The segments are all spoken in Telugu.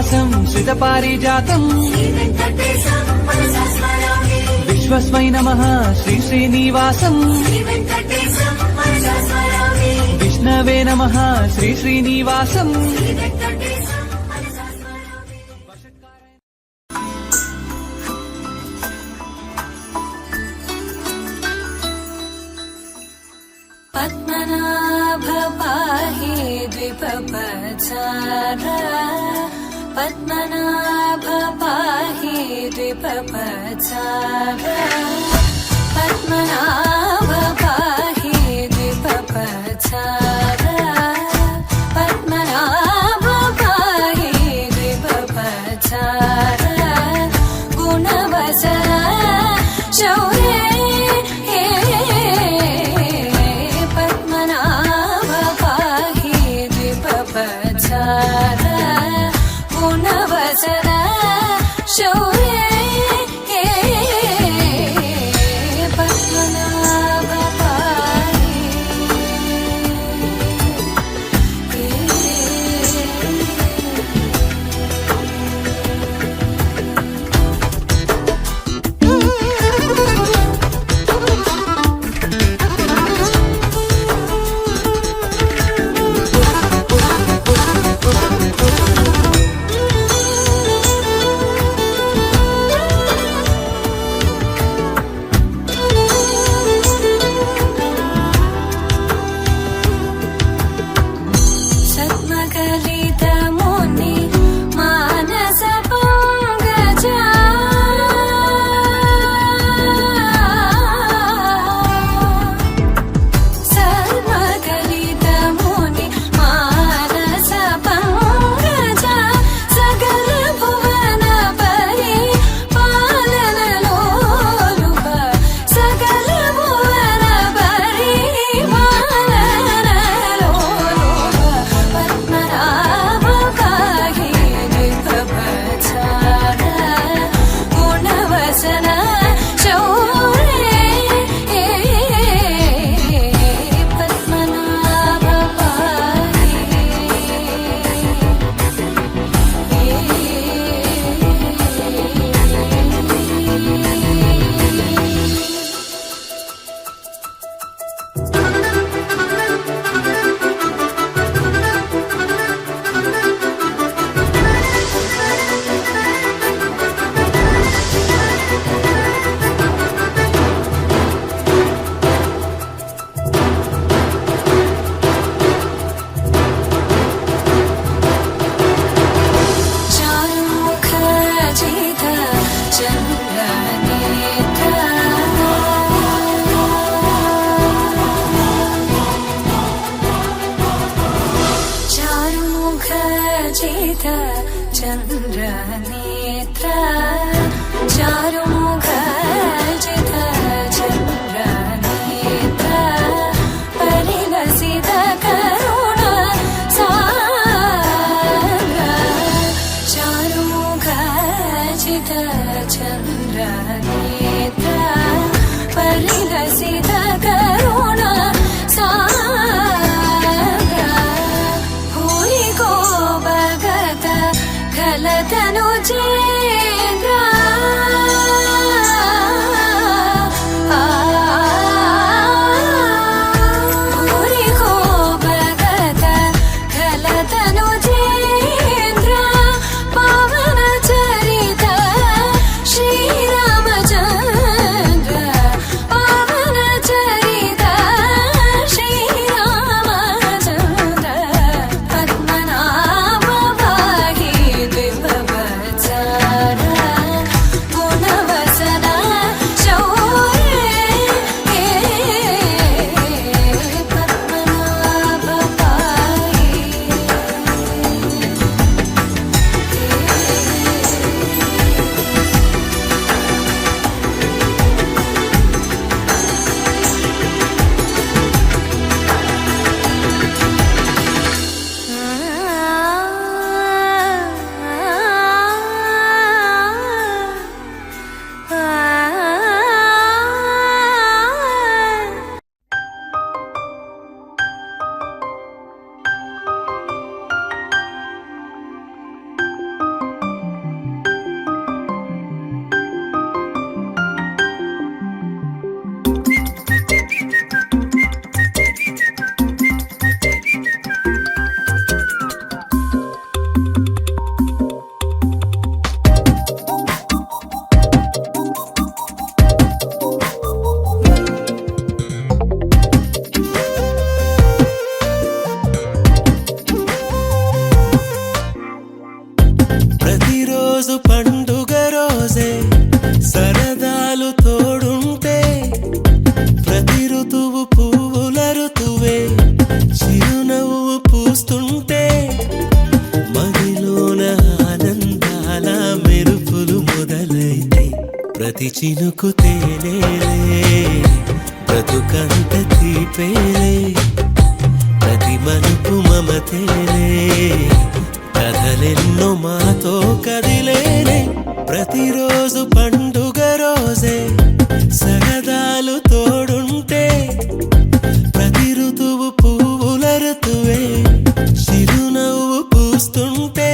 శ్రీనివాసం శ్రితపారిజాతం విశ్వస్మై నమః శ్రీ శ్రీనివాసం విష్ణవే నమః శ్రీ శ్రీనివాసం పద్మనాభ పాహి ద్విపపచార పద్మనాభ పాహి ద్విపపచార పద్మనాభ పాహి ద్విపపచార పద్మనాభ పాహి ద్విపపచార గుణవసర శౌర్య గుణవసర శౌర్య పద్మనాభ चन्द्रनेत्र चारुमुख जित चन्द्रनेत्र परिलसित करुण सागर चारुमुख जित चन्द्रनेत्र परिलसित करुण खलतनु चेन्द्र भूरिको भगत खलतनु चेन्द्र पावन चरित श्रीरामचन्द्र पावन चरित श्रीरामचन्द्र पद्मनाभ पाहि द्विपपचार ప్రతిరోజు పండుగ రోజే సరదాలు తోడుంటే ప్రతి ఋతువు పువ్వుల ఋతువే చిరునవ్వు పూస్తుంటే మదిలోన ఆనందాల మెరుపులు మొదలైతే ప్రతి చినుకు తేనేలే బ్రతుకంత తీపేలే ప్రతి మలుపు మమతేలే కథలెన్నో మాతో కదిలేనే ప్రతిరోజు పండుగ రోజే సరదాలు తోడుంటే ప్రతి ఋతువు పువ్వుల ఋతువే చిరునవ్వు పూస్తుంటే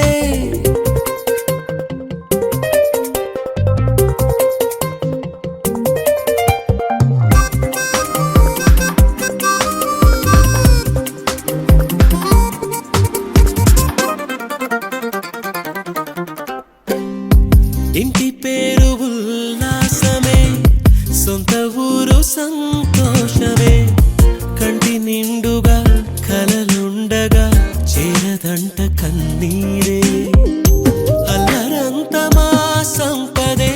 ఇంటి పేరు ఉల్లాసమే సొంత ఊరు సంతోషమే కంటి నిండుగా కలలుండగా చేరదంట కన్నీరే అల్లరంత మా సంపదే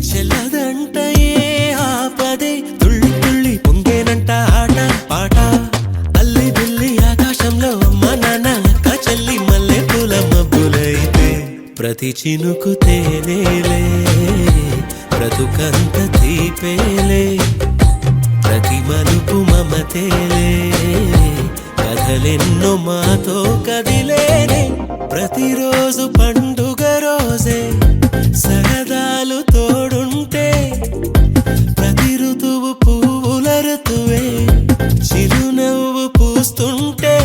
చెల్లదంట ఏ ఆపదే తుళ్ళి తుళ్ళి పొంగేనంట ఆట పాట అల్లి బిల్లి ఆకాశంలో అమ్మ నాన్న అక్క చెల్లి మల్లె పూల మబ్బులైతే ప్రతి చినుకు తేనేలే బ్రతుకంత తీపేలే ప్రతి మలుపు మమతేలే కథలెన్నో మాతో కదిలేనే ప్రతిరోజు పండుగ రోజే సరదాలు తోడుంటే ప్రతి ఋతువు పువ్వుల ఋతువే చిరునవ్వు పూస్తుంటే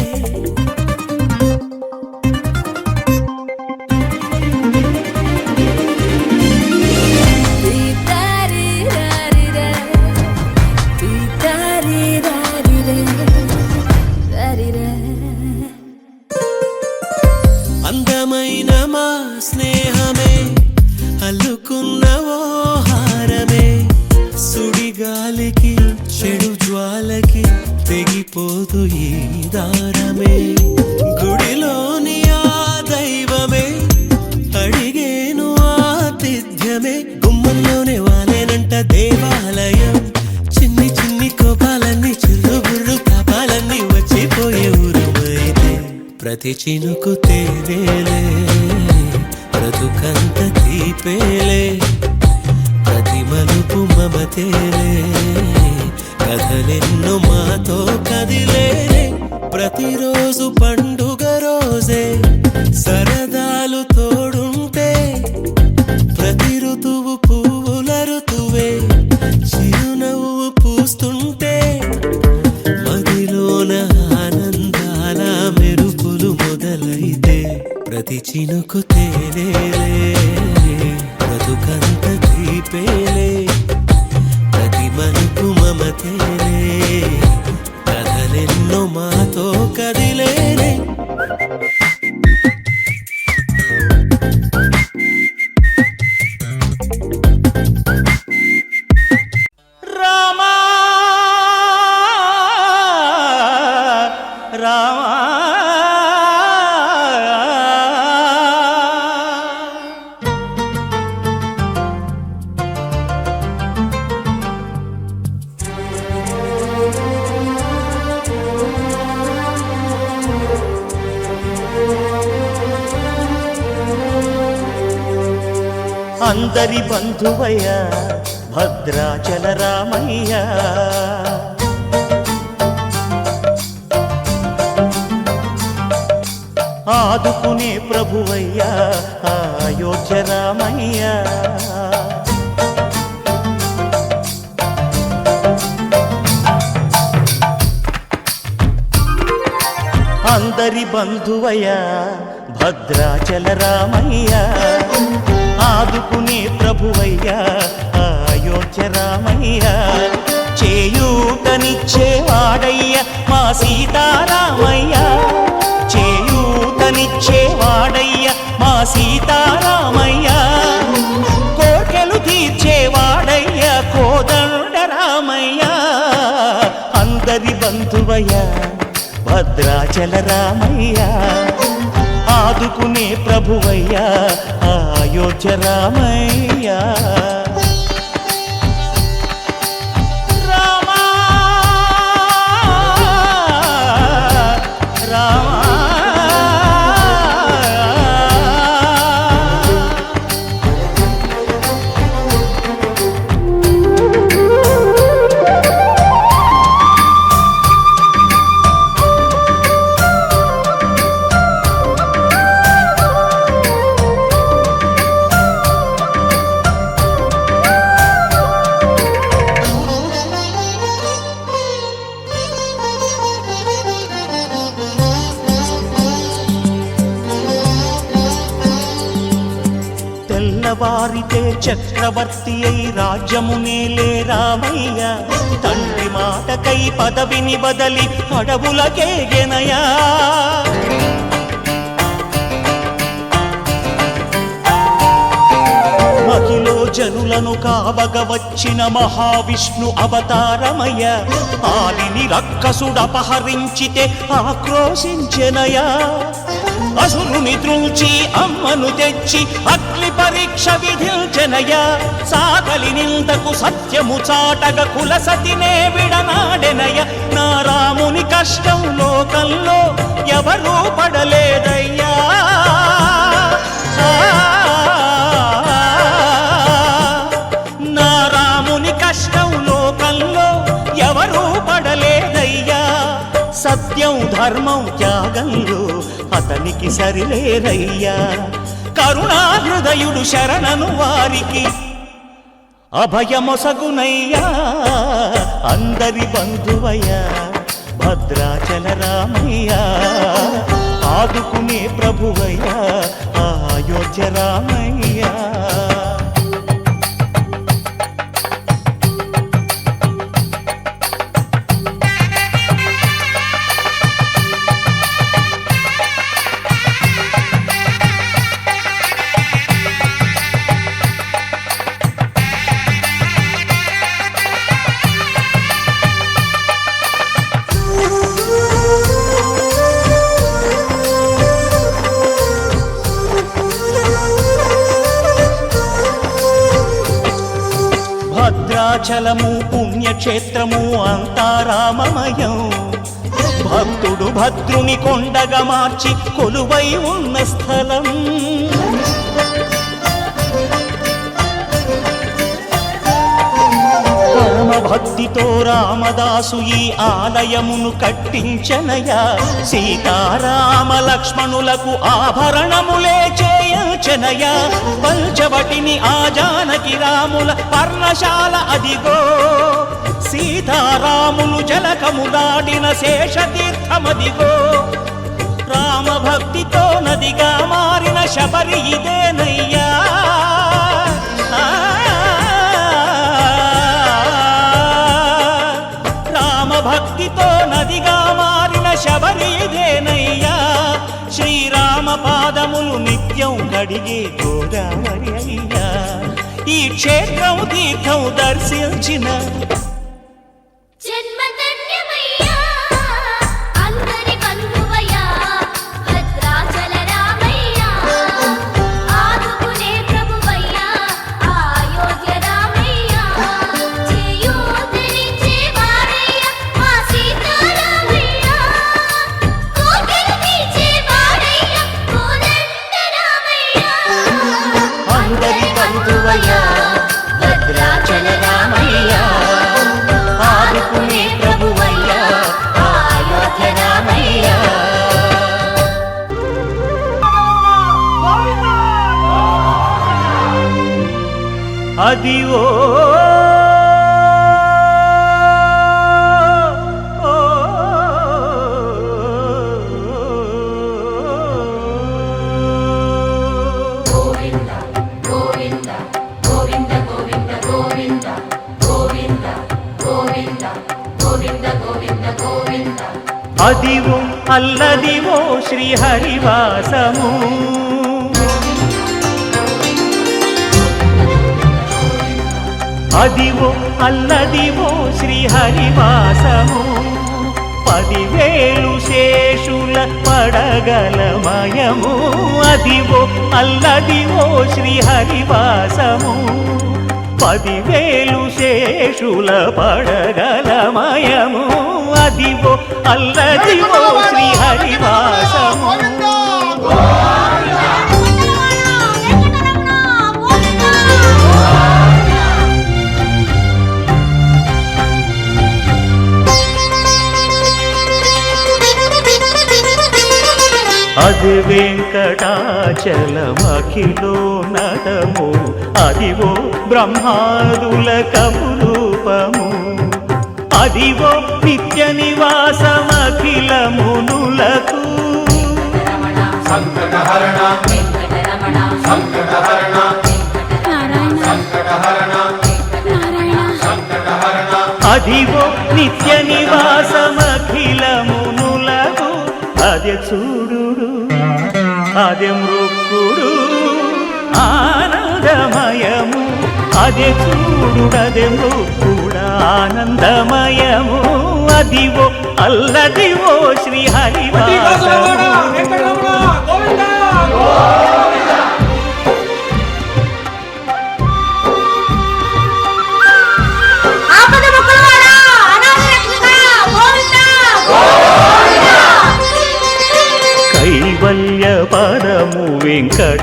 అందమైన మా స్నేహమే అల్లుకున్న ఓ హారమే సుడిగాలికి చెడు జ్వాలకి తెగిపోదు ఈ దారమే గుడిలోని ఆ దైవమే అడిగేను ఆతిథ్యమే గుమ్మంలోనే వాలేనంట దేవాలయం చిన్ని చిన్ని కోపాలన్నీ చిల్లుబుర్రు తాపాలన్నీ వచ్చిపోయే ఊరమైతే ప్రతి చినుకు తేనేలే బ్రతుకంత తీపేలే ప్రతి మలుపు మమతేలే కథలెన్నో మాతో కదిలేనే ప్రతిరోజు పండుగ రోజే సరదాలు తోడుంటే ప్రతి ఋతువు పువ్వుల ఋతువే చిరునవ్వు పూస్తుంటే మదిలోన ఆనందాల మెరుపులు మొదలైతే ప్రతి చినుకు తేనేలే బ్రతుకంత తీపేలే ప్రతి మలుపు మమతేలే కథలెన్నో మాతో కదిలేనే రామా రామా అందరి బంధువయ్య భద్రాచల రామయ్య ఆదుకునే ప్రభువయ్య అయోధ్య రామయ్య అందరి బంధువయ్య భద్రాచల రామయ్య ఆదుకునే ప్రభువయ్య అయోధ్య రామయ్య చేయూతనిచ్చేవాడయ్య మా సీతారామయ్య చేయూతనిచ్చేవాడయ్య మా సీతారామయ్య కోర్కెలు తీర్చేవాడయ్య కోదండ రామయ్య అందరి బంధువయ్య భద్రాచల రామయ్య ఆదుకునే ప్రభువయ్యా అయోధ్య రామయ్యా రామా రామా తెల్లవారితే చక్రవర్తి అయి రాజ్యమునేలే రామయ్య తండ్రి మాటకై పదవిని బదలి అడవులకేగెనయా మహిలో జనులను కావగ వచ్చిన మహావిష్ణు అవతారమయ్య ఆలిని రక్కసుడపహరించితే ఆక్రోశించెనయా అసురుని త్రుంచి అమ్మను తెచ్చి అగ్ని పరీక్ష విధించెనయా సాగలి నిందకు సత్యము చాటగ కులసతినే విడనాడెనయ నా రాముని కష్టం లోకంలో ఎవరూ పడలేదయ్యా నా రాముని కష్టం లోకంలో ఎవరూ పడలేదయ్యా సత్యం ధర్మం త్యాగంలో అతనికి సరిలేరయ్యా కరుణాహృదయుడు శరణను వారికి అభయమొసగునయ్యా అందరి బంధువయ్యా భద్రాచల రామయ్యా ఆదుకునే ప్రభువయ్యా అయోధ్య రామయ్యా భద్రాచలము పుణ్యక్షేత్రము అంతా రామమయం భక్తుడు భద్రుని కొండగా మార్చి కొలువై ఉన్న స్థలం పరమ భక్తితో రామదాసు ఈ ఆలయమును కట్టించనయా సీతారామ లక్ష్మణులకు ఆభరణములే చేయించనయా పంచవటిని ఆ జానకి రాముల పర్ణశాల అదిగో సీతారాములు జలకము దాడిన శేషతీర్థమదిగో రామ భక్తితో నదిగా మారిన శబరి ఇదేనయ్యా భక్తితో నదిగా మారిన శబరి ఇదేనయ్యా శ్రీరామ పాదములు నిత్యం కడిగే గోదావరి అయ్యా ఈ క్షేత్రం తీర్థం దర్శించిన భద్రాచల రామయ్యా ఆదుకునే ప్రభువయ్యా అయోధ్య రామయ్యా అదివో అదివో అల్లదివో శ్రీహరివాసము అదివో అల్లదివో శ్రీహరివాసము 10,000 శేషుల పడగ పడగలమయము అదివో అల్లదివో శ్రీహరివాసము 10,000 శేషుల పడగలమయము అదివో అల్లదివో శ్రీహరివాసము అది వెంకటాచలమఖిలో నటము అదివో బ్రహ్మాదుల కపురూపము అదివో నిత్య నివాసమఖిలమునులకు అదివో నిత్య నివాసమఖిలమునులకు అదే చూడు అదే మృక్కుడు ఆనందమయము అదే చూడు అదే మృక్కుడు ఆనందమయము అదివో అల్లదివో శ్రీహరివాసము కైవల్య పదము వెంకటనగమదివో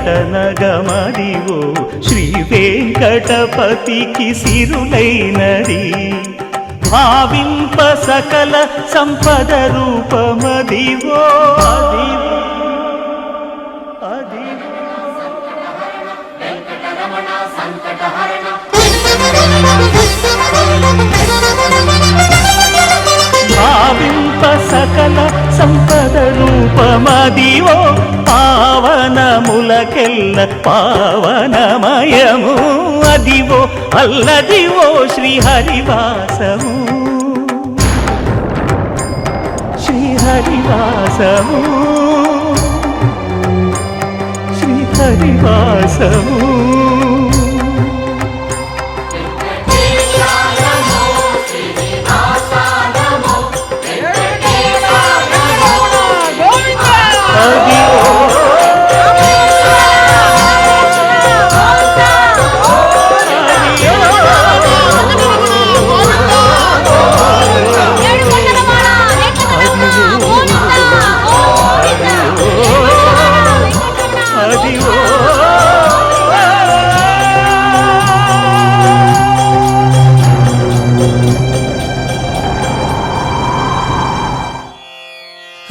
శ్రీ వెంకటపతికి సిరులైనది భావింప సకల సంపద రూపమదివో అదివో అదివో భావింప సకల సంపద రూపమదివో పావనములకెల్ల పావనమయము అదివో అల్లదివో శ్రీహరివాసము శ్రీహరివాసము శ్రీహరివాసము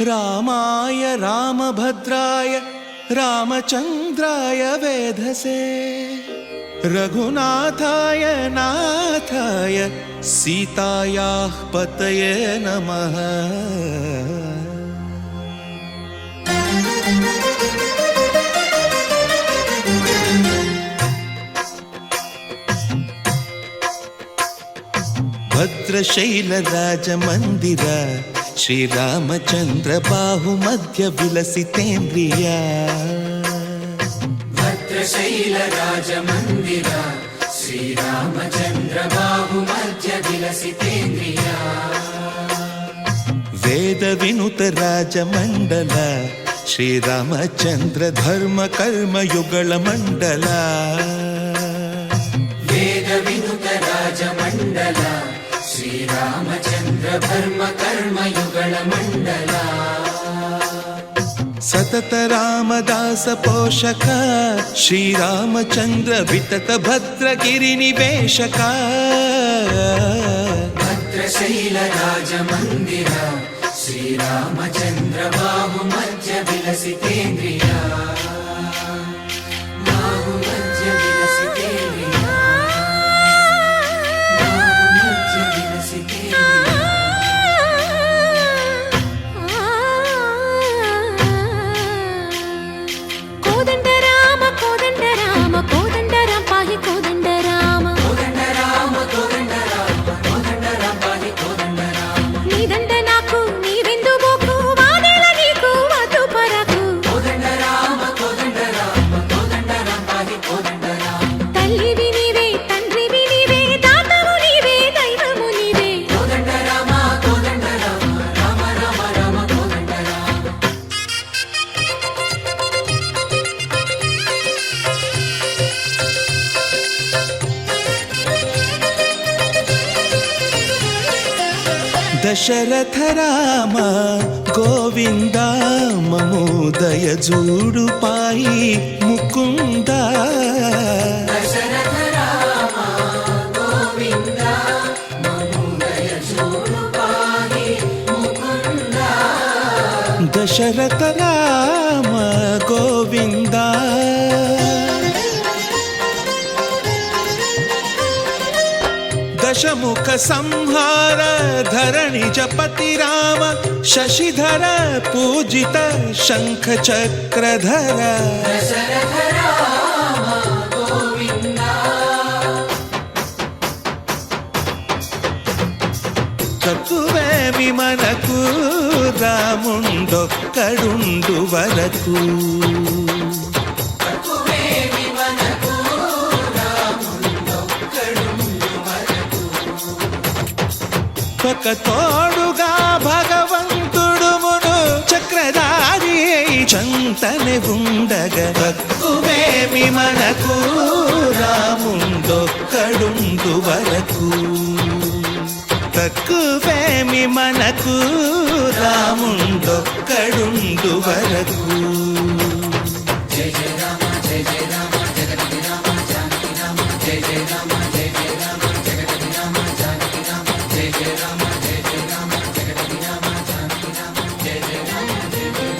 रामाय रामभद्राय रामचन्द्राय वेधसे रघुनाथाय नाथाय सीतायाः पतये नमः भद्रशैलराजमन्दिर श्रीरामचन्द्र बाहुमध्य विलसितेन्द्रिया भद्रशैलराजमन्दिर श्रीरामचन्द्र बाहुमध्य विलसितेन्द्रिया वेदविनुत राजमण्डल श्रीरामचन्द्र धर्म कर्म युगल मण्डल वेदविनुत राजमण्डल श्रीरामचन्द्र धर्म कर्म युगल मण्डल सतत रामदास पोषक श्रीरामचन्द्र वितत भद्रगिरि निवेशक भद्रशैलराजमन्दिर श्रीरामचन्द्र बाहुमध्य विलसितेन्द्रिया बाहुमध्य विलसितेन्द्रिया बाहुमध्य विलसितेन्द्रिया కోదండ రామ కోదండ రామ కోదండ రామ పాహి కోదండ రామ కోదండ రామ కోదండ రామ కోదండ రామ పాహి కోదండ రామ నీదండ నాకు నీవెందు బోకు వాదేల నీకు వద్దు పరకు దశరథ రామ గోవింద మము దయజూడు పాయి ముకుంద దశరథ రామ గోవింద మము దయచూడు పాహి ముకుంద దశరథ రామ గోవింద దశముఖ సంహార ధరణి జపతి రామ శశిధర పూజిత శంఖ చక్రధర దశరథ రామ గోవింద తక్కువేమి మనకు రాముండొక్కడుండు వరకు తక్కువేమి మనకు రాముండొక్కడుండు వరకు ఒక తోడుగా భగవంతుడు మును చక్రధారి చంతనే ఉండగా తక్కువేమి మనకు రాముండొక్కడుండు వరకు తక్కువేమి మనకు రాముండొక్కడుండు వరకు జయ జయ రామ జయ జయ రామ జగతి రామ జానకి రామ జయ జయ రామ జయ జయ రామ జగతి రామ జానకి రామ జయ జయ రామ జయ జయ రామ జగతి రామ జానకి రామ జయ జయ రామ జయ జయ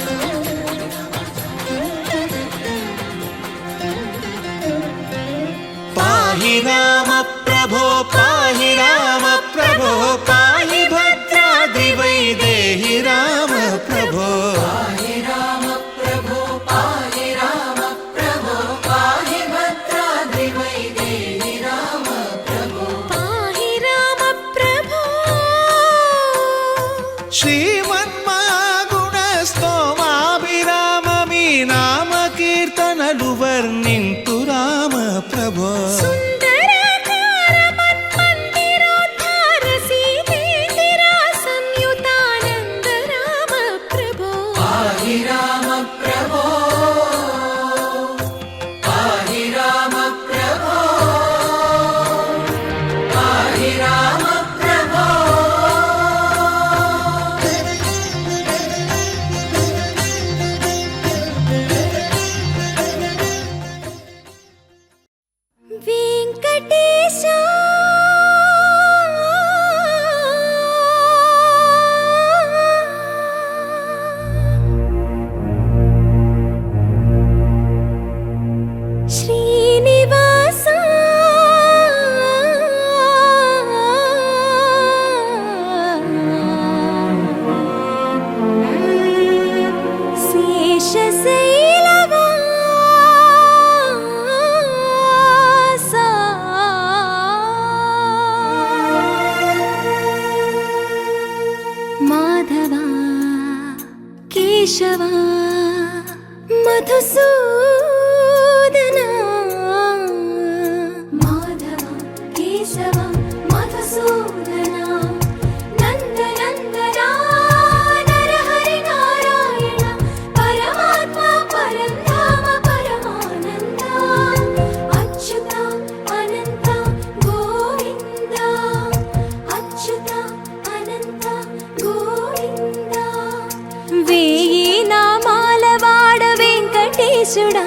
పాహి రామ ప్రభో పాహి రామ ప్రభో పాహి భద్రాద్రి వైదేహి రామ ప్రభో పాహి రామ ప్రభో పాహి రామ ప్రభో పాహి భద్రాద్రి వైదేహి రామ ప్రభో పాహి రామ ప్రభో శ్రీమన్మాగుణ స్తోమాభిరామ మీ నామ కీర్తనలు వర్ణింతు రామ ప్రభో సుందరాకార మన్మందిరోద్ధార సీతేందిర సంయుతానంద రామ ప్రభో పాహి రామ ప్రభో పాహి రామ ప్రభో పాహి రామ ప్రభో వెంకటేశ శ్రీనివాస మాధవ కేశవ మధుసూదన మాధవ కేశవ మధుసూదన నందనందన నరహరి నారాయణ పరమాత్మ పరంధామ పరమానంద అచ్యుత అనంత గోవింద అచ్యుత అనంత గోవింద వేయి నామాల వాడ వెంకటేశుడా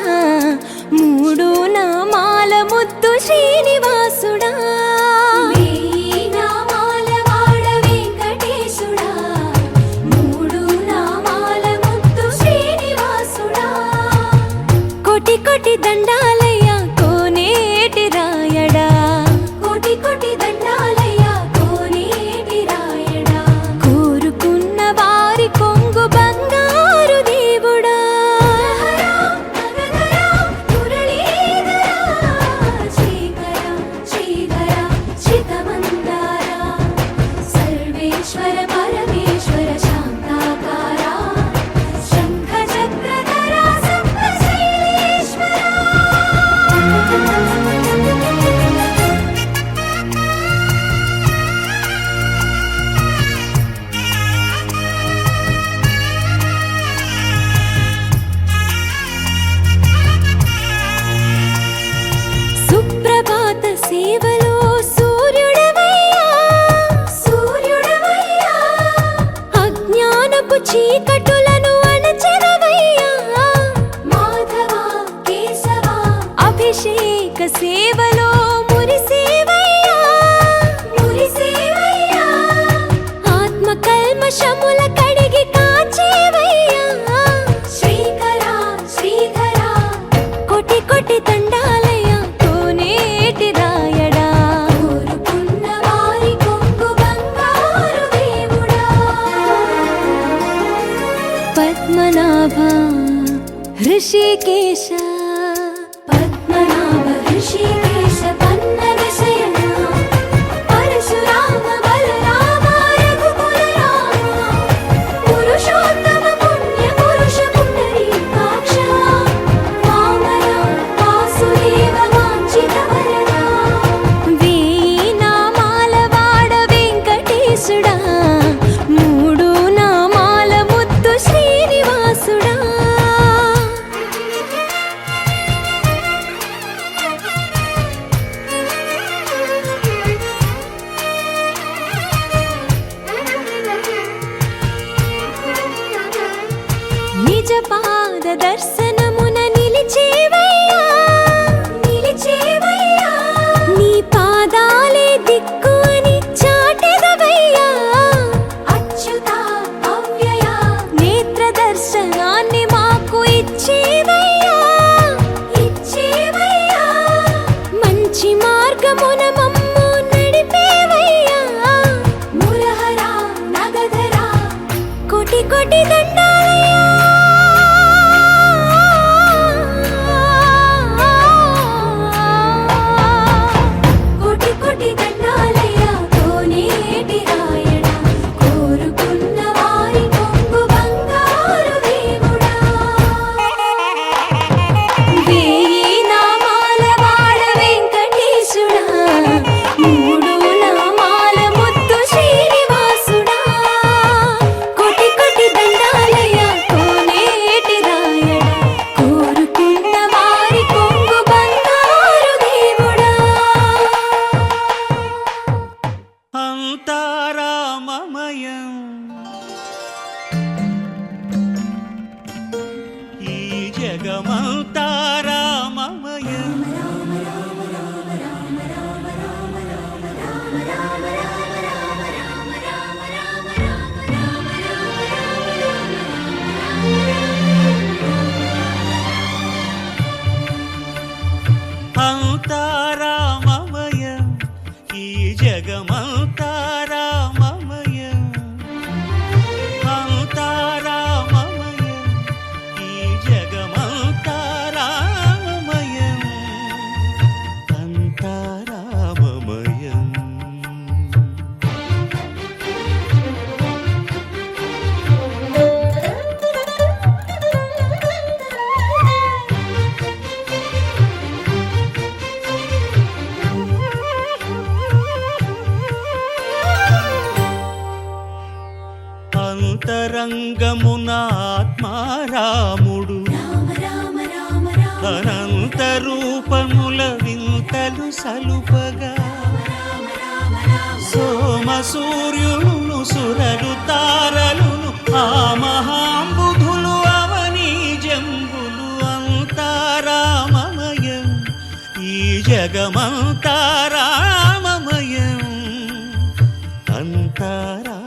పద్మనాభ హృషికేశ పద్మనాభ హృషికేశ పన్నగ శయన పరశురామ బలరామ రఘుకుల రామ పురుషోత్తమ పుణ్య పురుష పుండరీకాక్ష వామన వాసుదేవ వాంఛిత వరద వేయి నామాల వాడ వెంకటేశుడా మూడు నామాల ముద్దు శ్రీనివాసుడా నిజ పాద దర్శనమున నిలిచేవయ్యా నిలిచేవయ్యా నీ పాదాలే దిక్కు అని చాటెదవయ్యా అచ్యుత అవ్యయ నేత్ర దర్శనాన్ని మాకు ఇచ్చేవయ్యా ఇచ్చేవయ్యా మంచి మార్గమున మమ్ము నడిపేవయ్యా మురహర నగధర కోటి కోటి దండాలయ్యా కోటి కోటి దండాలయ్యా కోనేటి రాయణ కోరుకున్న వారి కొంగు బంగారు దేవుడా వేయి నామాల వాడ వెంకటేశుడా మూడు నామాల ముద్దు శ్రీనివాసుడా కోటి కోటి దండాలయ్యా కోనేటి రాయణ కోరుకున్న వారి కొంగు బంగారు దేవుడా అంతారామమయం ఈ జగమంతారామమయం అంతారామమయం ఈ జగమంతారామమయం అంతారామమయం ఈ జగమంతారామమయం అంతారామమయం అంతరంగమున ఆత్మారాముడు అనంత రూపముల వింతలు సలుపగా సోమ సూర్యులను సురలు తారలును ఆ మహాంబుధులు అవనీ జంబులు అంతారామమయం ఈ జగమంతారామమయం అంతారామమయం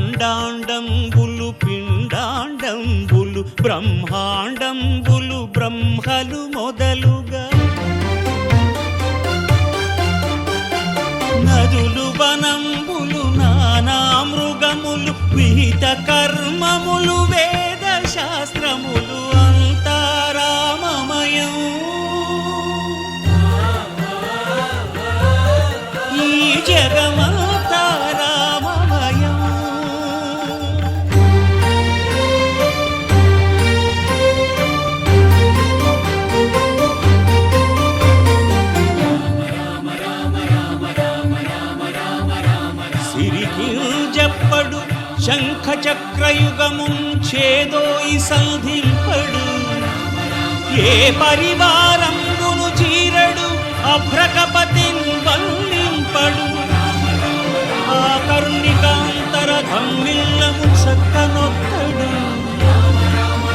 అండాండంబులు పిండాండంబులు బ్రహ్మాండంబులు బ్రహ్మలు మొదలుగా నదులు వనంబులు నానా మృగములు విహిత కర్మములు వేద శాస్త్రములు అంతారామమయం ఈ జగమంతారామమయం సిరికింజప్పడు శంఖ చక్రయుగముం ఛేదోయి సంధింపడు ఏ పరివారంబును చీరడు అభ్రకపతిన్ వల్లింపడు ఆ కర్ణికాంతర ధమ్మిల్లము చక్కనొక్కడు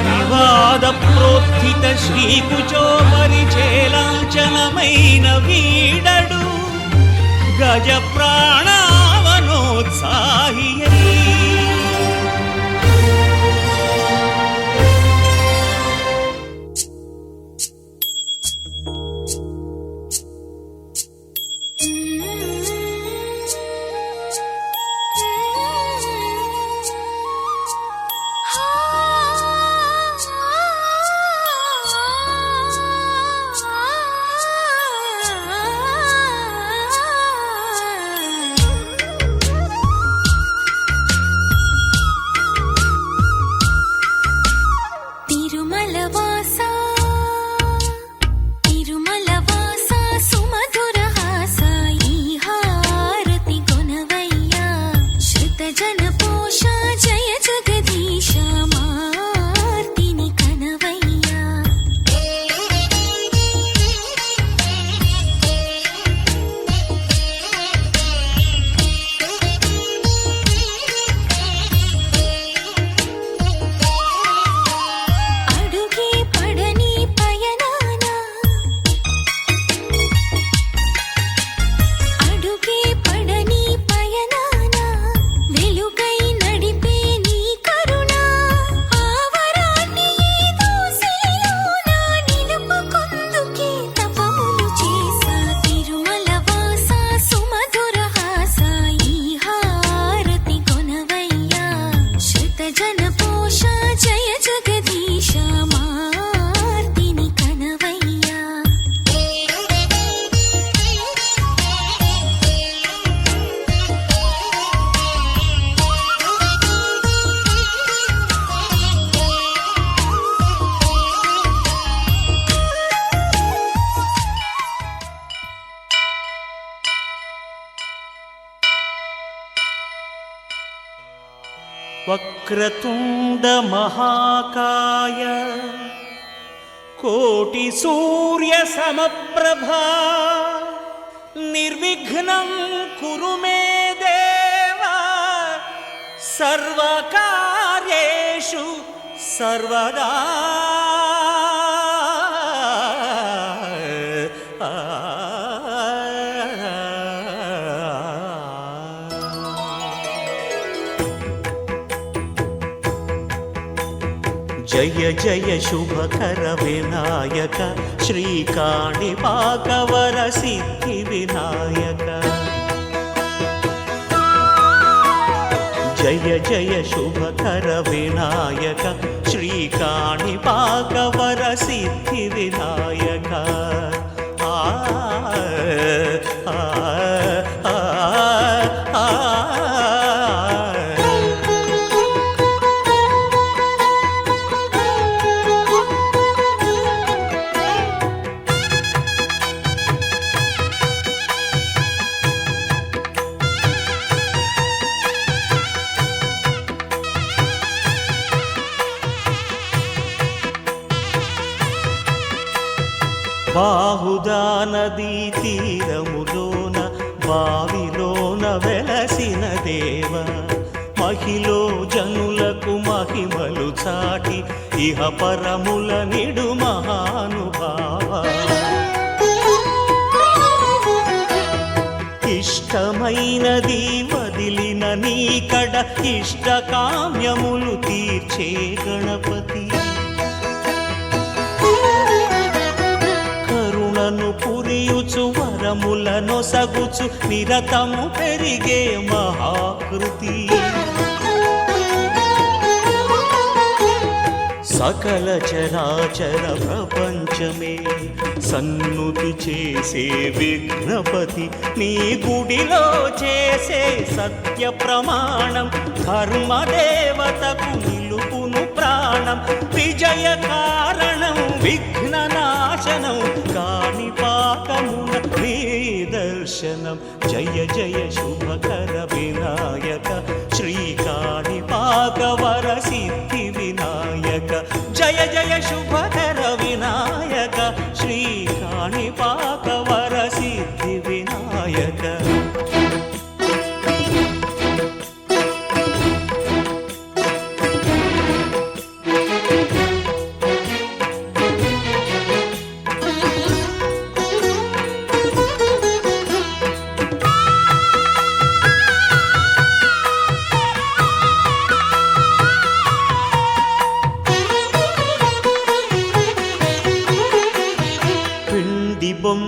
వివాద ప్రోత్థిత పూజిత శ్రీకుచో పరిచేలాంఛనమైన వీడడు గజ ప్రాణావనోత్సాహి వక్రతుండ మహాకాయ కోటి సూర్య సమప్రభా నిర్విఘ్నం కురు మే దేవ సర్వకార్యేషు సర్వదా జయ జయ శుభకర వినాయక శ్రీకాణిపాకవర సిద్ధి వినాయక జయ జయ శుభకర వినాయక శ్రీకాణిపాకవర సిద్ధి వినాయక బాహుదా నదీ తీరములోన బావిలోన వెలసిన దేవ మహిలో జనులకు మహిమలు చాటి ఇహ పరముల నిడు మహానుభావ ఇష్టమైనది వదిలిన నీకడ ఇష్ట కామ్యములు తీర్చే గణపతి పురియుచు వరములను సగుచు నిరతము పెరిగే మహాకృతి సకల చరాచర ప్రపంచమే సన్నుతి చేసే విఘ్నపతి నీ గుడిలో చేసే సత్య ప్రమాణం ధర్మదేవతకు నిలుపును ప్రాణం విజయ కారణం విఘ్న నాశనం కాణిపాకమున నీ దర్శనం జయ జయ శుభకర వినాయక శ్రీకాణిపాకవర సిద్ధి వినాయక జయ జయ శుభకర వినాయక శ్రీకాణిపాకవర సిద్ధి వినాయక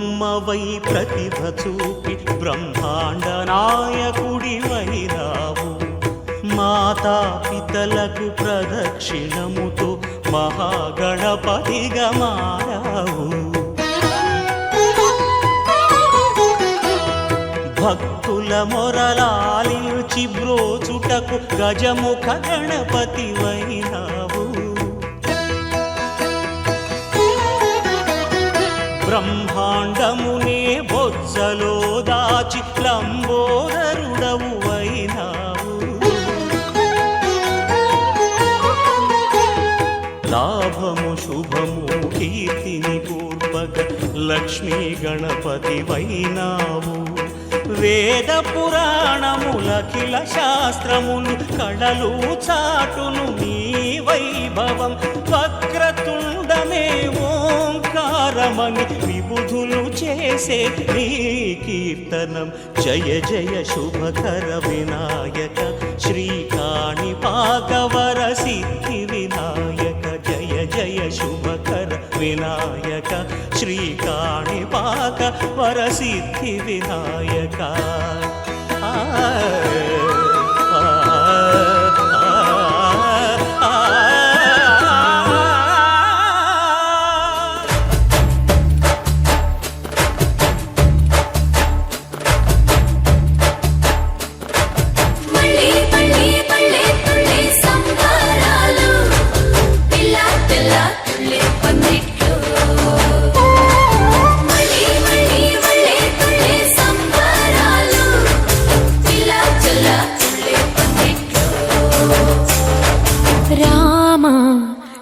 బ్రహ్మవై ప్రతిభ చూపి బ్రహ్మాండ నాయకుడివైనావు మాతా పితలకు ప్రదక్షిణముతో మహాగణపతిగా మారావు భక్తుల మొరలాలించి బ్రోచుటకు గజముఖ గణపతివైనావు బ్రహ్మాండమునే బొజ్జలో దాచి లంబోదరుడవు అయినావు లాభము శుభము కీర్తిని పూర్వక లక్ష్మీ గణపతి వైనావు వేద పురాణములఖిల శాస్త్రములు కళలు చాటును నీ వైభవం వక్రతుండమే ఓంకారమని విబుధులు చేసే నీ కీర్తనం జయ జయ శుభకర వినాయక శ్రీకాణిపాకవర సిద్ధి వినాయక జయ జయ శుభకర వినాయక శ్రీకాణిపాక వరసిద్ధి వినాయక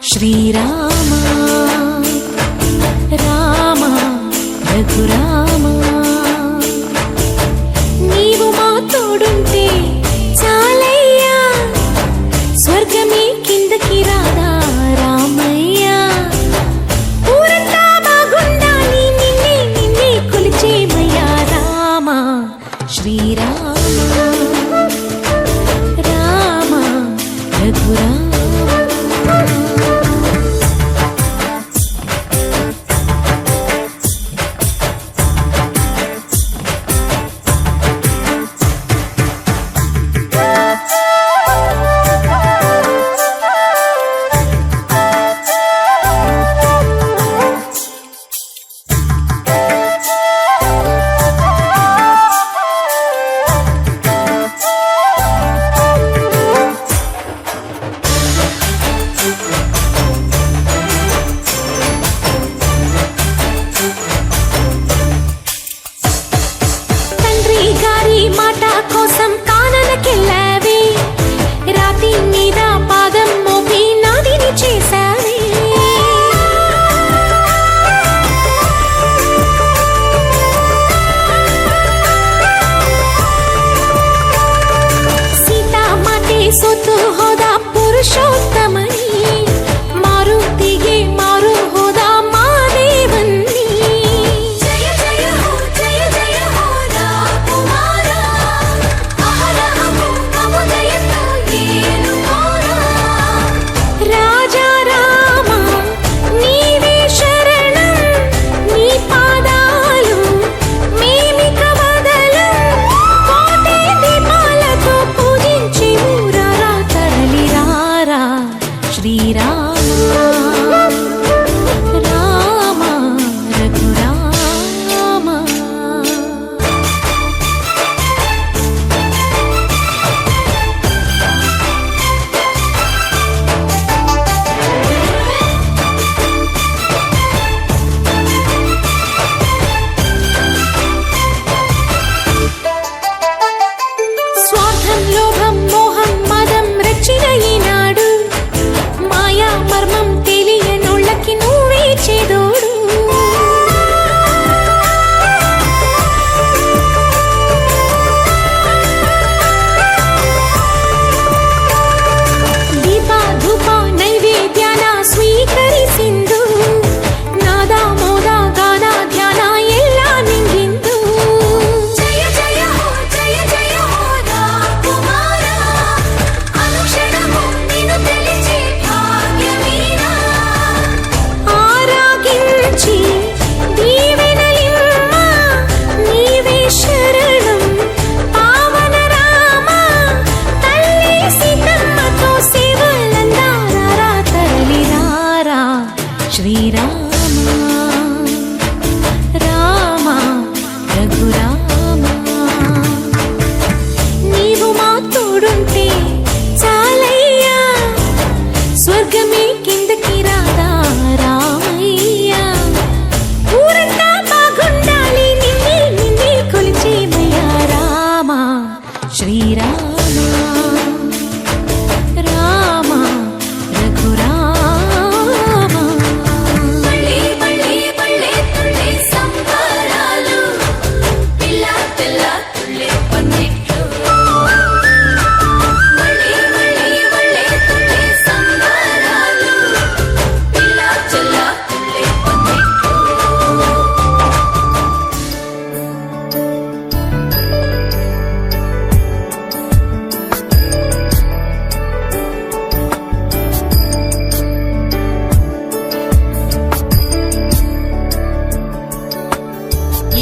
శ్రీరామ రామ రఘురామ నీవు మా తోడుంటే చాలయ్యా స్వర్గమే కిందకి రాదా రామయ్యా ఊరంతా బాగుండాలి నిన్నే నిన్నే కొలిచేమయ్యా రామ శ్రీరామ రామ రఘురామ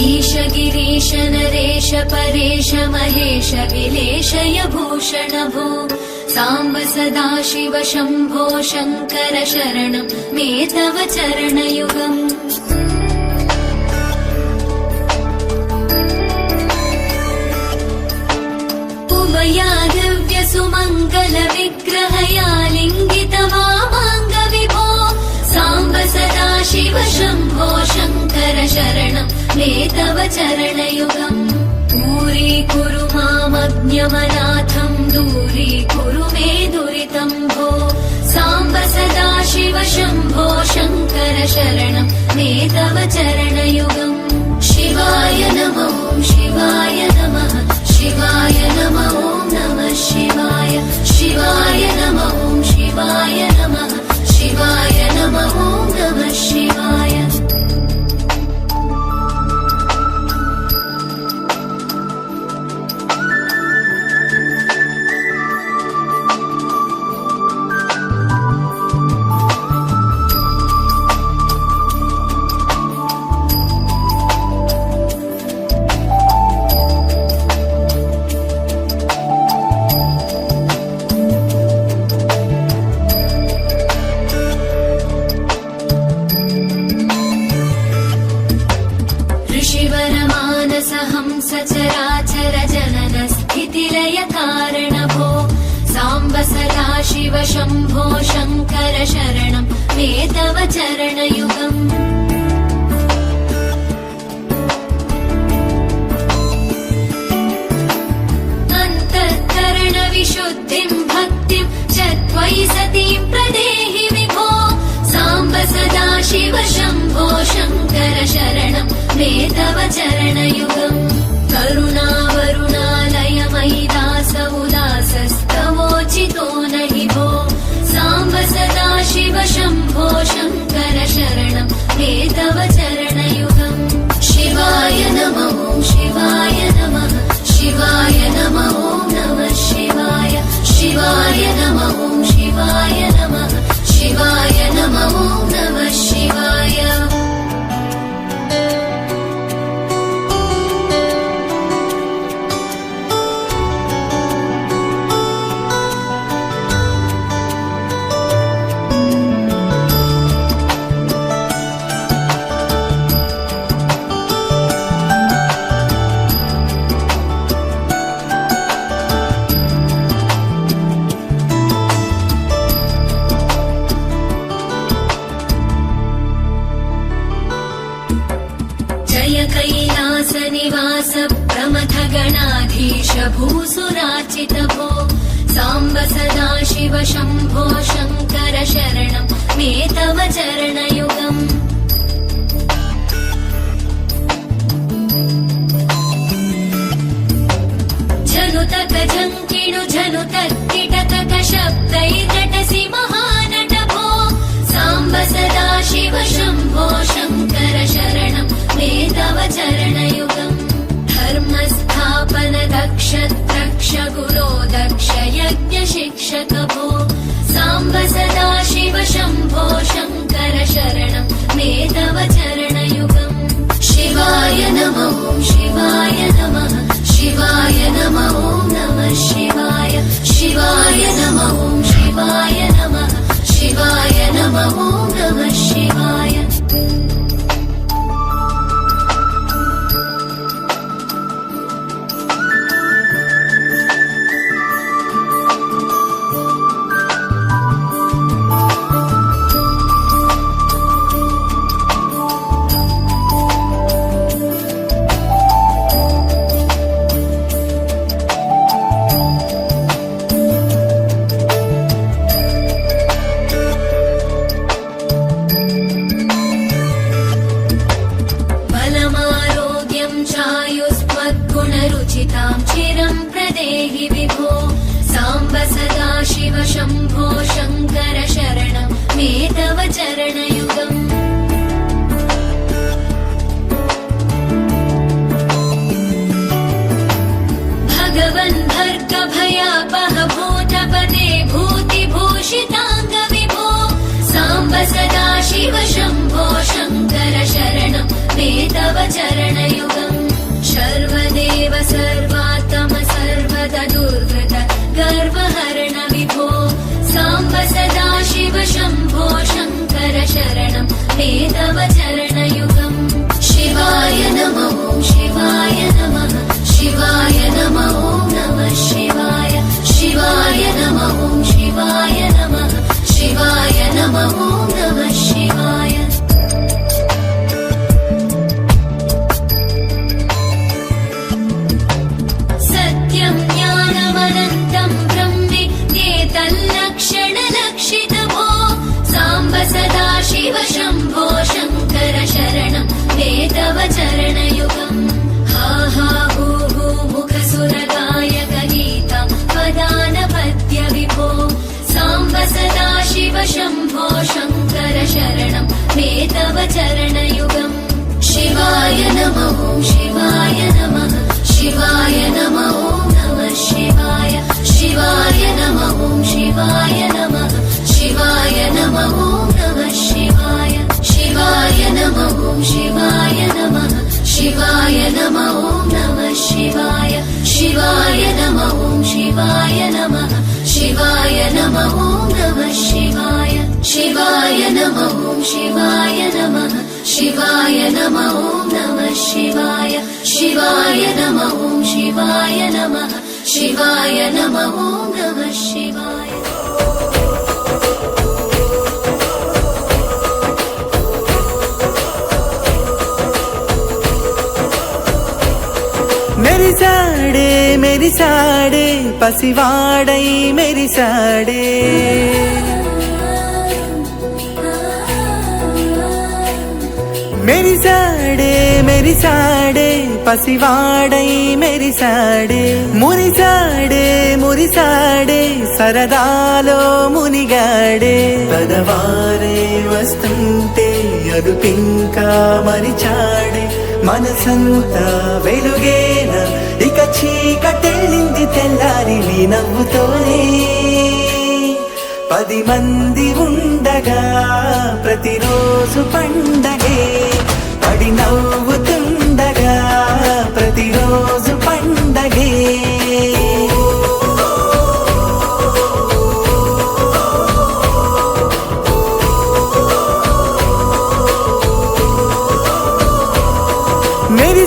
ईश गिरीश नरेश परेश महेश विलेशय भूषण भो साम्ब सदा शिव शम्भो शङ्कर शरणं मे तव चरणयुगम् उमया दिव्य सुमङ्गल विग्रहया लिङ्गित वामाङ्ग विभो साम्ब सदा शिव शम्भो शङ्कर शरणं मे तव चरणयुगम् दूरीकुरु मामज्ञमनाथं दूरीकुरु मे दुरितं भो साम्ब सदा शिव शम्भो शङ्कर शरणं मे तव चरणयुगम् शिवाय नमः शिवाय नमः शिवाय नमः नमः शिवाय शिवाय नमः शिवाय नमः शिवाय नमः नमः शिवाय सचराचर जनन स्थितिलय कारण भो साम्ब सदा शिव शम्भो शङ्कर शरणं मे तव चरणयुगम् अन्तःकरण विशुद्धिं भक्तिं च त्वयि सतीं प्रदेहि विभो साम्ब सदा शिव शम्भो शङ्कर शरणं मे तव चरणयुगम् करुणावरुणालय मयि दास उदासस्तवोचितो नहि भो साम्ब सदा शिव शम्भो शङ्कर शरणं मे तव चरणयुगम् शिवाय नमः शिवाय नमः शिवाय नमः नमः शिवाय शिवाय नमः शिवाय नमः शिवाय नमः नमः शिवाय कैलासनिवास प्रमथ गणाधीश भूसुरार्चित भो साम्ब सदा शिव शम्भो शङ्कर शरणं मे तव चरणयुगम् जनुतक जङ्किणु जनुतक किटतक शब्दैर्नटसि महानट भो साम्ब सदा शिव शम्भो शङ्कर शरणं मे तव चरणयुगम् धर्मस्थापन दक्ष द्रक्ष गुरो दक्ष यज्ञ शिक्षक भो साम्ब सदा शिव शम्भो शङ्कर शरणं मे तव चरणयुगम् शिवाय नमः शिवाय नमः शिवाय नमः नमः शिवाय शिवाय नमः शिवाय नमः शिवाय नमः नमः शिवाय रुचितां चिरं प्रदेहि विभो साम्ब सदा शिव शम्भो शङ्कर शरणं मे तव चरणयुगम् भगवन् भर्ग भयापह भूतपदे भूतिभूषिताङ्ग विभो साम्ब सदा शिव शम्भो शङ्कर शरणं मे तव चरणयुगम् सर्वदेव सर्वात्म सर्वदा दुर्गत गर्वहरण विभो साम्ब सदा शिव शम्भो शङ्कर शरणं मे तव चरणयुगम् शिवाय नमः शिवाय नमः शिवाय नमः नमः शिवाय शिवाय नमः शिवाय नमः शिवाय नमः नमः शिवाय सत्यं ज्ञानमनन्तं ब्रह्मेतल्लक्षणलक्षितभो साम्ब सदा शिव शम्भो शङ्कर शरणं मे तव चरणयुगम् हा हा हू हू मुखसुरगायक गीतं वदानपद्य विभो साम्ब सदा शिव शम्भो शङ्कर शरणं मे तव चरणयुगम् शिवाय नमः शिवाय नमः शिवाय नमः नमः शिवाय शिवाय नमः शिवाय नमः शिवाय नमः नमः शिवाय शिवाय नमः शिवाय नमः शिवाय नमः नमः शिवाय शिवाय नमः शिवाय नमः शिवाय नमः नमः शिवाय शिवाय नमः शिवाय नमः शिवाय नमः नमः शिवाय शिवाय नमः शिवाय नमः शिवाय नमः नमः शिवाय मेरी साड़े पसिवाड़ई मेरी साड़े मेरी साड़े पसिवाड़ई मेरी साड़े मुरी साड़े सरदालो मुनिगाड़े पदवारे वस्तुंटे अरुपिंका मरिचाड़े మనసంతా వెలుగేన ఇక చీకటెళ్ళింది తెల్లారి నీ నవ్వుతోనే 10 మంది ఉండగా ప్రతిరోజు పండగే పడి నవ్వుతుండగా ప్రతిరోజు పండగే मेरी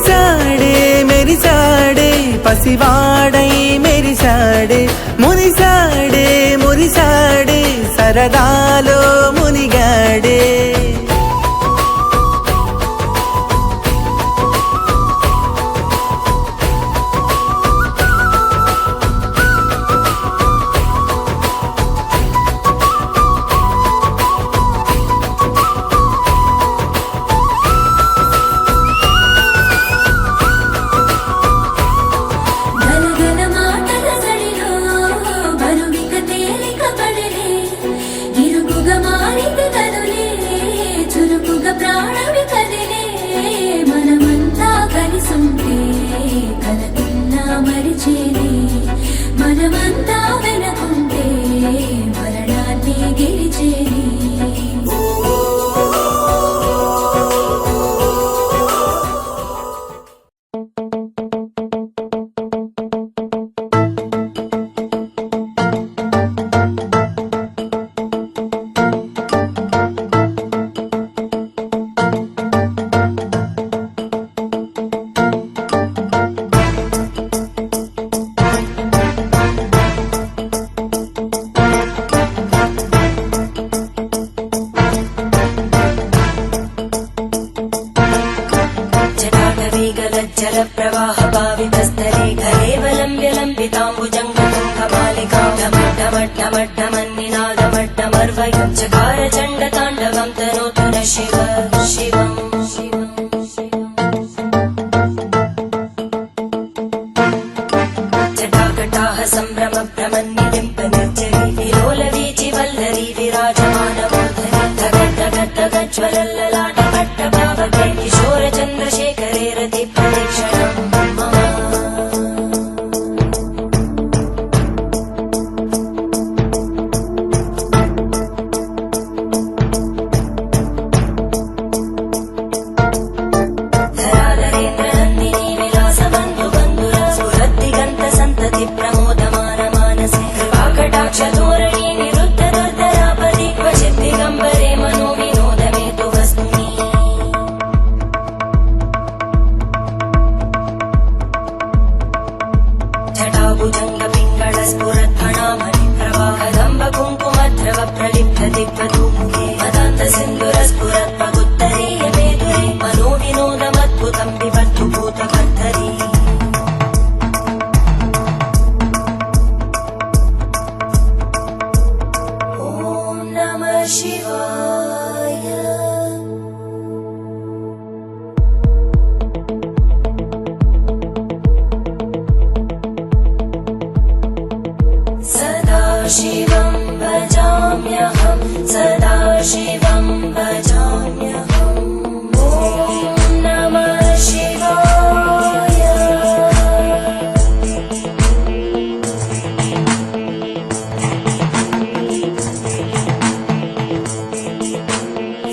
साड़े पसिवाड़ई मेरी साड़े मुरी साड़े सरदालो मुनिगाड़े మనమంతా వెనకుంటే మరణాన్ని గెలిచేది प्रवाहभावितस्थले घलेवलम्ब्यलम्बिताम्बुजङ्गमन्निनादमट्टमर्वयं चकार चण्डताण्डवं तनोतु न शिव शिवम् जटाकटाः सम्भ्रम भ्रमन्निलिम्प निर्जरी विलोलवीचि वल्लरी विराजमानमूर्धनि धगज्ज्वलल्ललाटपट्टभावके किशोरचन्द्रशेखरे रति प्रदक्षिणम् पातु भूतकर्तरी ॐ नमः शिवाय सदाशिवं भजाम्यहं सदाशिवं भजाम्यहम् ॐ नमः शिवाय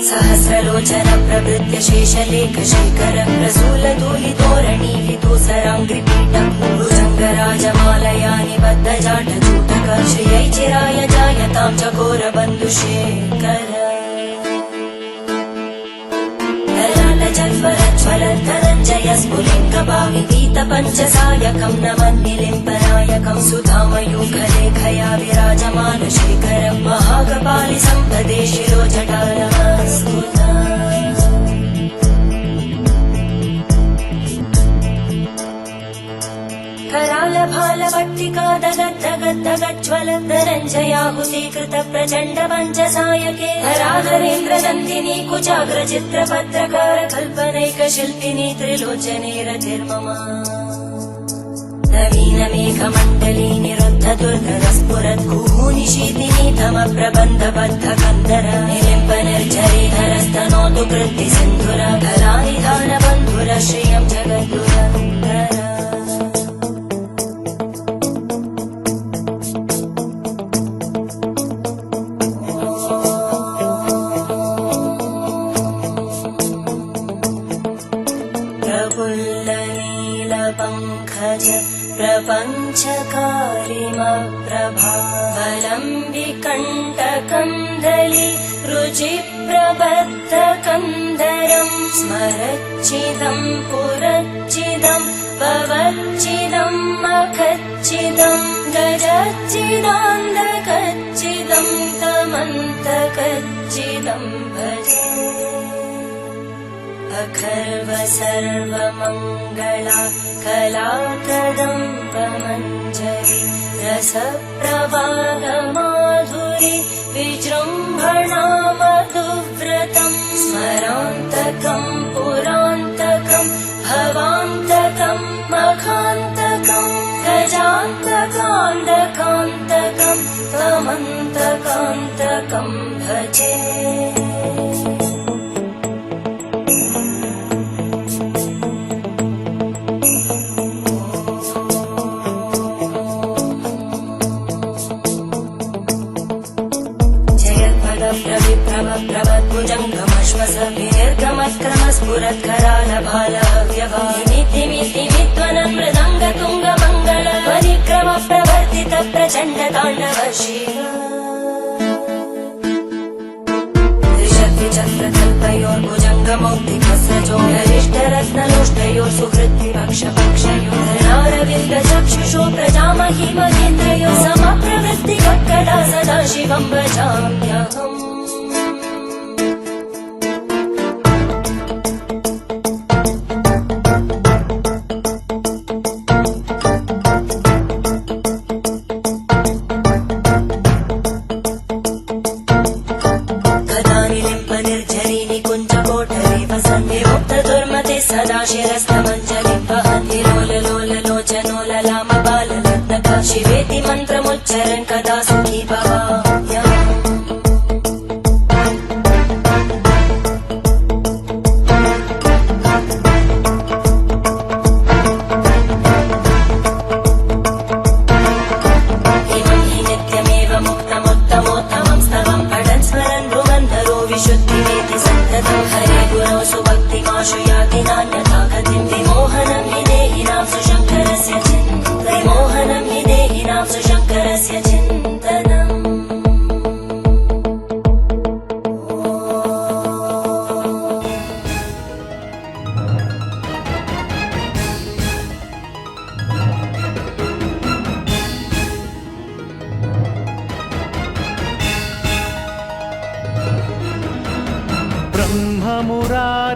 सहस्रलोचन प्रभृत्य शेषलेख शेखर प्रसूलधूलितोरणि विदूसराङ्घ्रिपीठं भुजङ्गराजमालया निबद्धजाटचूटक श्रियै चिराय जायतां चकोरबन्धुशेखर धनञ्जय स्फुलिङ्गभाविगीतपञ्चसायकं नमन्निलिम्बनायकं सुधामयूखलेखया विराजमानशेखरं महाकपालि सम्पदे शिरोजटानमस्कुता करालभालभट्टिका दगद्दगद्दगज्ज्वलद्धरञ्जयाहुतीकृत प्रचण्ड पञ्चसायके धराधरेन्द्रनन्दिनी कुचाग्रचित्रपत्रकार कल्पनैकशिल्पिनी त्रिलोचने रतिर्मम नवीनमेघमण्डली निरुद्धदुर्धरस्फुरद्गूनिशीतिनी तमप्रबन्धबद्धकन्दर निलिम्बनिर्झरीधरस्तनोतु कृत्तिसिन्धुर कलानिधानबन्धुर श्रियं जगद्गुरन्दर प्रफुल्लनीलपङ्कज प्रपञ्चकारिमप्रभावलं विकण्टकन्दली रुचिप्रबद्धकन्दरं स्मरच्चिदं पुरच्चिदं भवच्चिदं मखच्चिदं गजच्चिदान्धकच्चिदं तमन्तकच्चिदं भजे अखर्व सर्वमङ्गला कलाकदम्बमञ्जरी रसप्रवाहमाधुरी विजृम्भणा मधुव्रतं स्मरान्तकं पुरान्तकं भवान्तकं मखान्तकं गजान्तकान्तकान्तकं त्वमन्तकान्तकं भजे स्फुरत्करालभालव्यवानिमित्तिमित्तिमित्वनं मृदङ्गतुङ्गमङ्गल परिक्रम प्रवर्तित प्रचण्ड ताण्डव शिव त्रिशक्तिचक्रकल्पयोर्भुजङ्गमौक्तिकस्रजोगरिष्ठरत्नलोष्टयोः सुहृद्विपक्षपक्षयोः धरणारविन्दचक्षुषो प्रजामहि महेन्द्रयोः समप्रवृत्तिकक्कदा सदा शिवं भजाम्यहम् सदा शिरस्तमञ्जलिं वहन्ति लोललोललोचनोललामबालरत्नका शिवेति मन्त्रमुच्चरन् कदा सुखी भवाम्यहम् इमं हि नित्यमेव मुक्तमुत्तमोत्तमं स्तवं पठन् स्मरन् भ्रुवन्धरो विशुद्धिमेति सन्ततं हरे गुरौ सुभक्तिमाशु याति नान्यथा गतिं विमोहनं हि देहिनां सुशङ्करस्य चिन्तनं विमोहनं हि देहिनां सुशङ्करस्य चिन्तनम्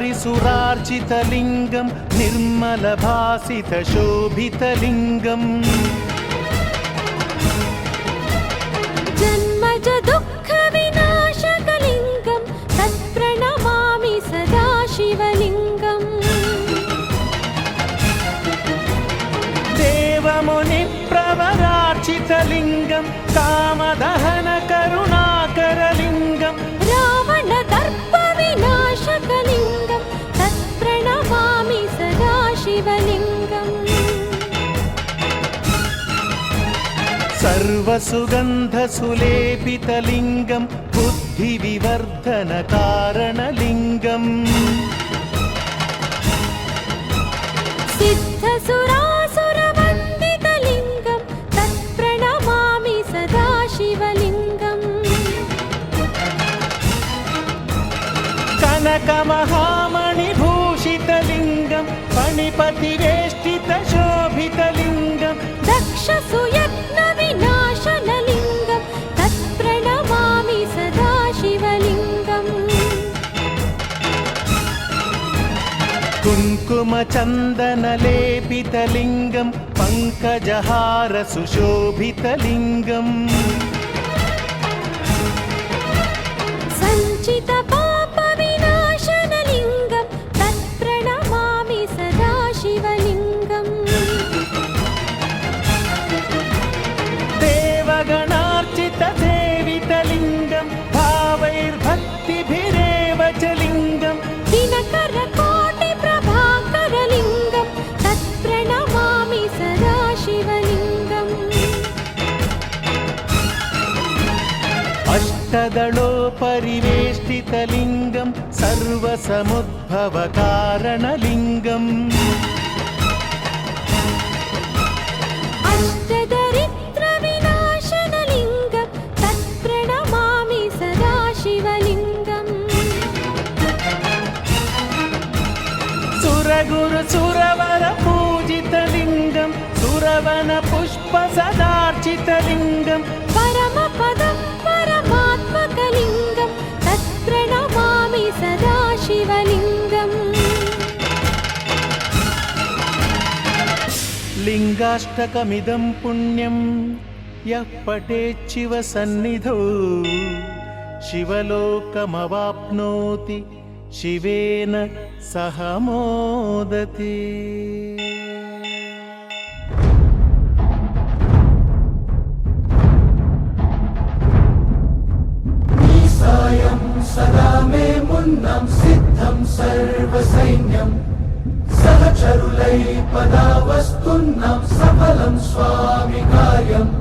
सुरार्चितलिङ्गं निर्मलभासितशोभितलिङ्गम् जन्मज दुःखविनाशकलिङ्गं तत्प्रणमामि सदा शिवलिङ्गम् देवमुनिप्रवरार्चितलिङ्गं कामदहनकरुणाकरलिङ्गं रावणदर्पविनाशकलिङ्गं तत्प्रणमामि सदा शिवलिङ्गम् सर्वसुगन्धसुलेपितलिङ्गं बुद्धिविवर्धनकारणलिङ्गम् सिद्धसुरासुरवन्दितलिङ्गं तत्प्रणमामि सदा शिवलिङ्गम् कनकमहामणिभूषितलिङ्गं फणिपतिवेष्टितशोभितलिङ्गं दक्षसुयत्नविनाशनलिङ्गं तत्प्रणमामि सदा शिवलिङ्गम् कुङ्कुमचन्दनलेपितलिङ्गं पङ्कजहारसुशोभितलिङ्गम् सञ्चितपापविनाशनलिङ्गं तत्प्रणमामि सदा शिवलिङ्गम् देवगणार्चितसेवितलिङ्गं भावैर्भक्तिभिरेव च लिङ्गं दिनकरकोटिप्रभाकरलिङ्गं तत्प्रणमामि सदा शिवलिङ्गम् अष्टदलोपरिवेष्टितलिङ्गं सर्वसमुद्भवकारणलिङ्गम् अष्टदरिद्रविनाशनलिङ्गं तत्प्रणमामि सदा शिवलिङ्गम् सुरगुरुसुरवरपूजितलिङ्गं सुरवनपुष्पसदार्चितलिङ्गं परमपदं परमात्मकलिङ्गं तत्प्रणमामि सदा शिवलिङ्गम् लिङ्गाष्टकमिदं पुण्यं यः पठेच्छिव सन्निधौ शिवलोकमवाप्नोति शिवेन सह मोदते। सदा मे मुन्नं सिद्धं सर्वसैन्यं सहचरुलै पदावस्तुन्नं सफलं स्वामि कार्यम्